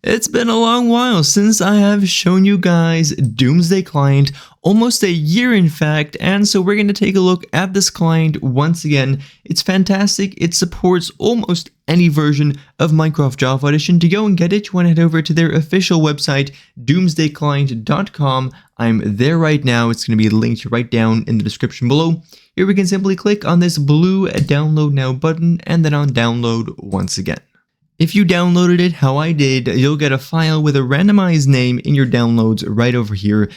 It's been a long while since I have shown you guys Doomsday Client, almost a year in fact, and so we're going to take a look at this client once again. It's fantastic, it supports almost any version of Minecraft Java Edition. To go and get it, you want to head over to their official website, doomsdayclient.com. I'm there right now, it's going to be linked right down in the description below. Here we can simply click on this blue download now button and then on download once again. If you downloaded it how I did, you'll get a file with a randomized name in your downloads right over here.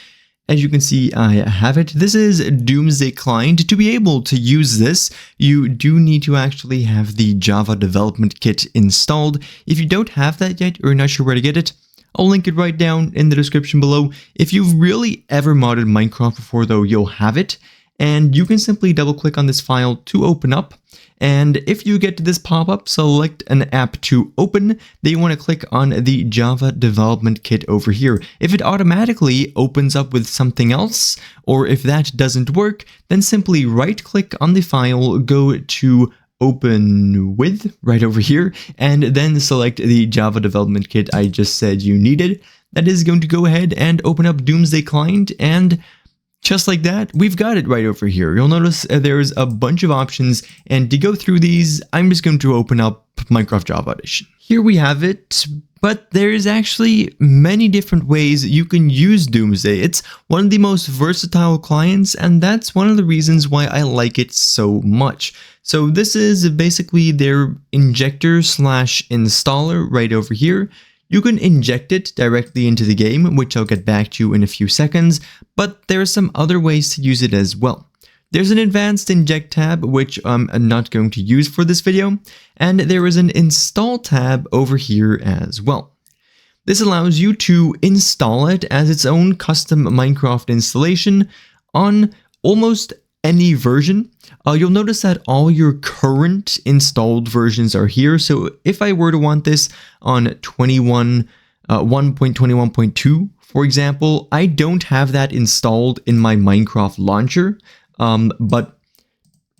As you can see, I have it. This is Doomsday Client. To be able to use this, you do need to actually have the Java Development Kit installed. If you don't have that yet or you're not sure where to get it, I'll link it right down in the description below. If you've really ever modded Minecraft before though, you'll have it. And you can simply double click on this file to open up. And if you get to this pop-up, select an app to open. Then you want to click on the Java Development Kit over here. If it automatically opens up with something else, or if that doesn't work, then simply right-click on the file, go to Open With right over here, and then select the Java Development Kit I just said you needed. That is going to go ahead and open up Doomsday Client, and just like that, we've got it right over here. You'll notice there's a bunch of options, and to go through these, I'm just going to open up Minecraft Java Edition. Here we have it, but there's actually many different ways you can use Doomsday. It's one of the most versatile clients, and that's one of the reasons why I like it so much. So this is basically their injector slash installer right over here. You can inject it directly into the game, which I'll get back to in a few seconds, but there are some other ways to use it as well. There's an advanced inject tab, which I'm not going to use for this video, and there is an install tab over here as well. This allows you to install it as its own custom Minecraft installation on almost any version. You'll notice that all your current installed versions are here. So if I were to want this on 1.21.2, for example, I don't have that installed in my Minecraft launcher. But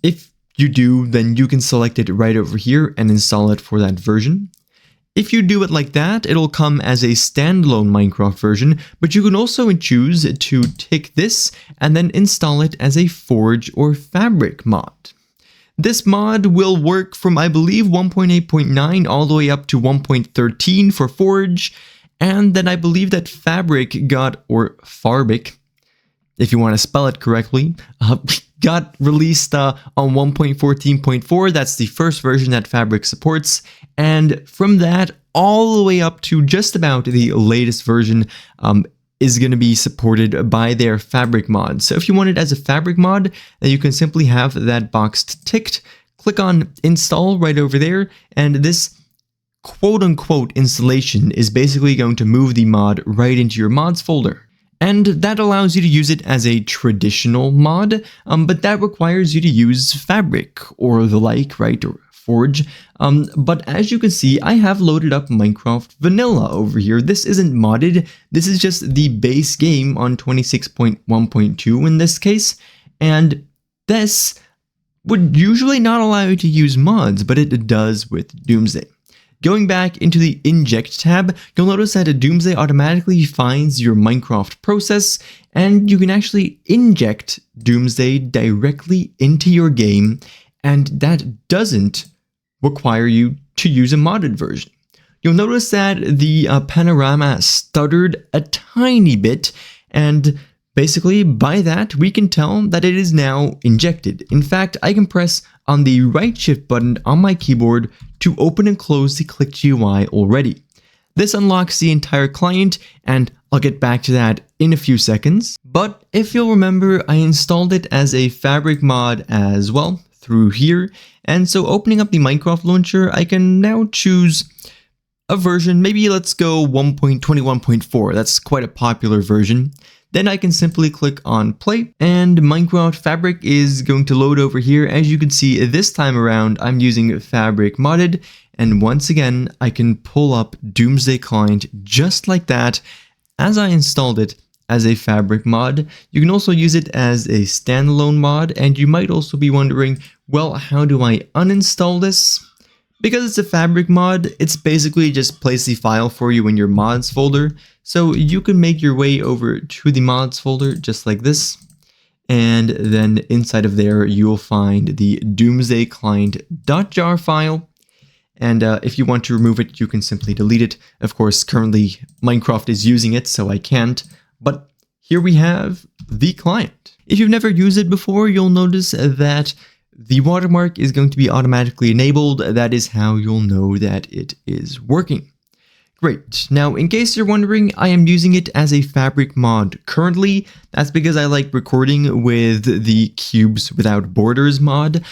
if you do, then you can select it right over here and install it for that version. If you do it like that, it'll come as a standalone Minecraft version, but you can also choose to tick this and then install it as a Forge or Fabric mod. This mod will work from, I believe, 1.8.9 all the way up to 1.13 for Forge, and then I believe that Fabric got, or Farbic, if you want to spell it correctly, got released on 1.14.4. That's the first version that Fabric supports. And from that all the way up to just about the latest version is going to be supported by their Fabric mod. So if you want it as a Fabric mod, then you can simply have that box ticked, click on install right over there, and this quote-unquote installation is basically going to move the mod right into your mods folder. And that allows you to use it as a traditional mod, but that requires you to use Fabric or the like, right, or Forge. But as you can see, I have loaded up Minecraft Vanilla over here. This isn't modded, this is just the base game on 26.1.2 in this case, and this would usually not allow you to use mods, but it does with Doomsday. Going back into the Inject tab, you'll notice that Doomsday automatically finds your Minecraft process, and you can actually inject Doomsday directly into your game, and that doesn't require you to use a modded version. You'll notice that the panorama stuttered a tiny bit, and basically by that we can tell that it is now injected. In fact, I can press on the right shift button on my keyboard to open and close the Click GUI already. This unlocks the entire client, and I'll get back to that in a few seconds. But if you'll remember, I installed it as a Fabric mod as well through here, and so opening up the Minecraft launcher, I can now choose a version. Maybe let's go 1.21.4, that's quite a popular version. Then I can simply click on play, and Minecraft Fabric is going to load over here. As you can see, this time around I'm using Fabric modded, and once again I can pull up Doomsday Client just like that as I installed it as a Fabric mod. You can also use it as a standalone mod, and you might also be wondering, well, how do I uninstall this? Because it's a Fabric mod, it's basically just place the file for you in your mods folder. So you can make your way over to the mods folder just like this. And then inside of there, you'll find the Doomsday Client.jar file. And if you want to remove it, you can simply delete it. Of course, currently Minecraft is using it, so I can't. But here we have the client. If you've never used it before, you'll notice that the watermark is going to be automatically enabled. That is how you'll know that it is working. Great. Now, in case you're wondering, I am using it as a Fabric mod currently. That's because I like recording with the Cubes Without Borders mod.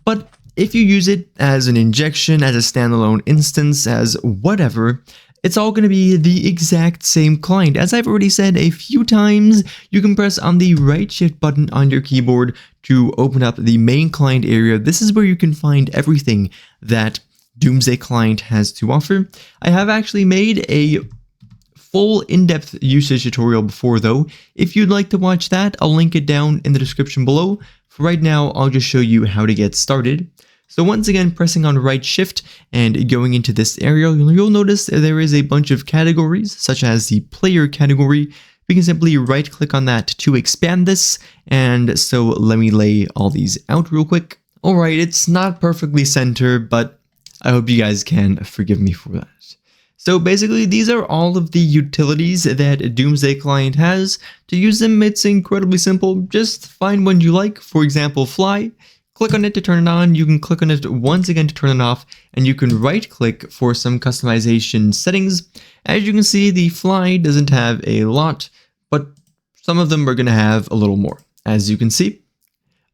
But if you use it as an injection, as a standalone instance, as whatever, it's all going to be the exact same client. As I've already said a few times, you can press on the right shift button on your keyboard to open up the main client area. This is where you can find everything that Doomsday Client has to offer. I have actually made a full in-depth usage tutorial before though. If you'd like to watch that, I'll link it down in the description below. For right now, I'll just show you how to get started. So once again, pressing on right shift and going into this area, you'll notice there is a bunch of categories, such as the player category. We can simply right click on that to expand this. And so let me lay all these out real quick. All right, it's not perfectly centered, but I hope you guys can forgive me for that. So basically, these are all of the utilities that Doomsday Client has. To use them, it's incredibly simple. Just find one you like, for example, fly. Click on it to turn it on. You can click on it once again to turn it off, and you can right click for some customization settings. As you can see, the fly doesn't have a lot, but some of them are going to have a little more. As you can see,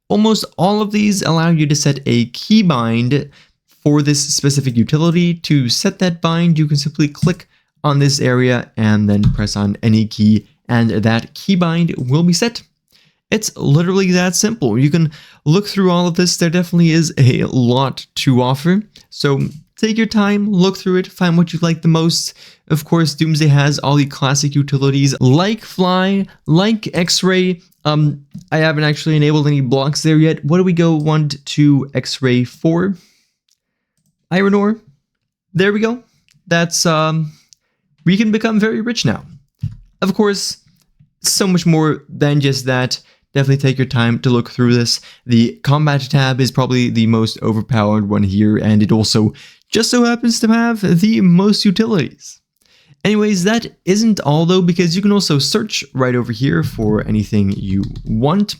almost all of these allow you to set a keybind for this specific utility. To set that bind, you can simply click on this area and then press on any key, and that keybind will be set. It's literally that simple. You can look through all of this. There definitely is a lot to offer. So take your time, look through it, find what you like the most. Of course, Doomsday has all the classic utilities like fly, like X-ray. I haven't actually enabled any blocks there yet. What do we go 1 to X-ray for? Iron ore. There we go. That's, we can become very rich now. Of course, so much more than just that. Definitely take your time to look through this. The combat tab is probably the most overpowered one here, and it also just so happens to have the most utilities. Anyways, that isn't all though, because you can also search right over here for anything you want.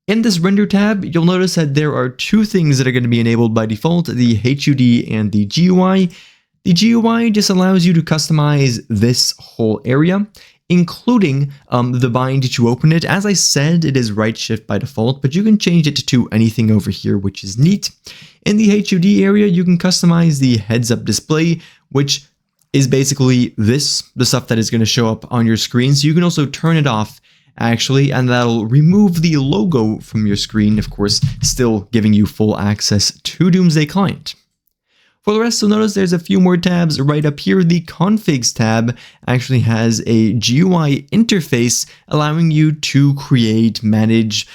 In this render tab, you'll notice that there are two things that are going to be enabled by default, the HUD and the GUI. The GUI just allows you to customize this whole area, including the bind to open it. As I said, it is right shift by default, but you can change it to anything over here, which is neat. In the HUD area, you can customize the heads-up display, which is basically this, the stuff that is going to show up on your screen. So you can also turn it off, actually, and that'll remove the logo from your screen, of course, still giving you full access to Doomsday Client. For the rest, you'll notice there's a few more tabs right up here. The Configs tab actually has a GUI interface allowing you to create, manage,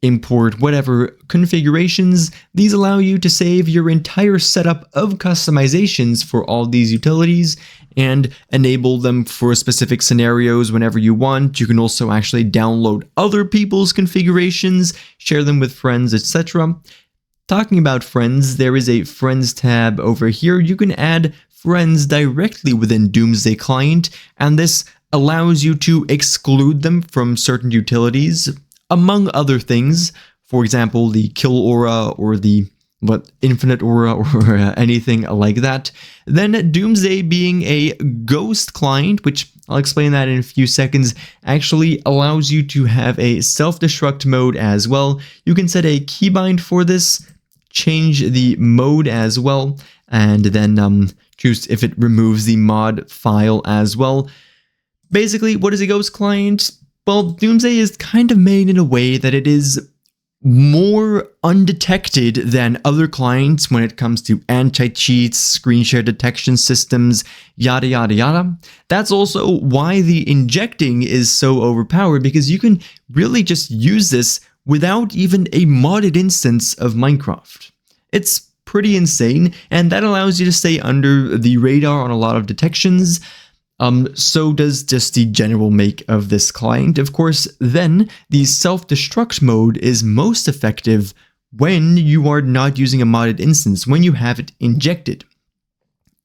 import, whatever configurations. These allow you to save your entire setup of customizations for all these utilities and enable them for specific scenarios whenever you want. You can also actually download other people's configurations, share them with friends, etc. Talking about friends, there is a friends tab over here. You can add friends directly within Doomsday Client, and this allows you to exclude them from certain utilities, among other things. For example, the kill aura or the infinite aura or anything like that. Then Doomsday, being a ghost client, which I'll explain that in a few seconds, actually allows you to have a self-destruct mode as well. You can set a keybind for this, change the mode as well, and then choose if it removes the mod file as well. Basically, what is a ghost client? Well, Doomsday is kind of made in a way that it is more undetected than other clients when it comes to anti-cheats, screen share detection systems, yada yada yada. That's also why the injecting is so overpowered, because you can really just use this without even a modded instance of Minecraft. It's pretty insane, and that allows you to stay under the radar on a lot of detections. So does just the general make of this client. Of course, then the self-destruct mode is most effective when you are not using a modded instance, when you have it injected.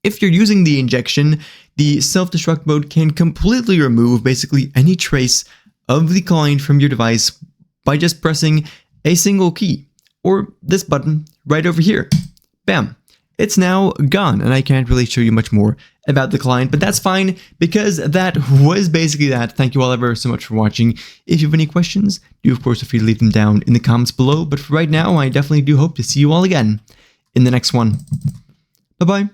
If you're using the injection, the self-destruct mode can completely remove basically any trace of the client from your device by just pressing a single key, or this button right over here. Bam! It's now gone, and I can't really show you much more about the client, but that's fine because that was basically that. Thank you all ever so much for watching. If you have any questions, do of course feel free to leave them down in the comments below, but for right now, I definitely do hope to see you all again in the next one. Bye-bye.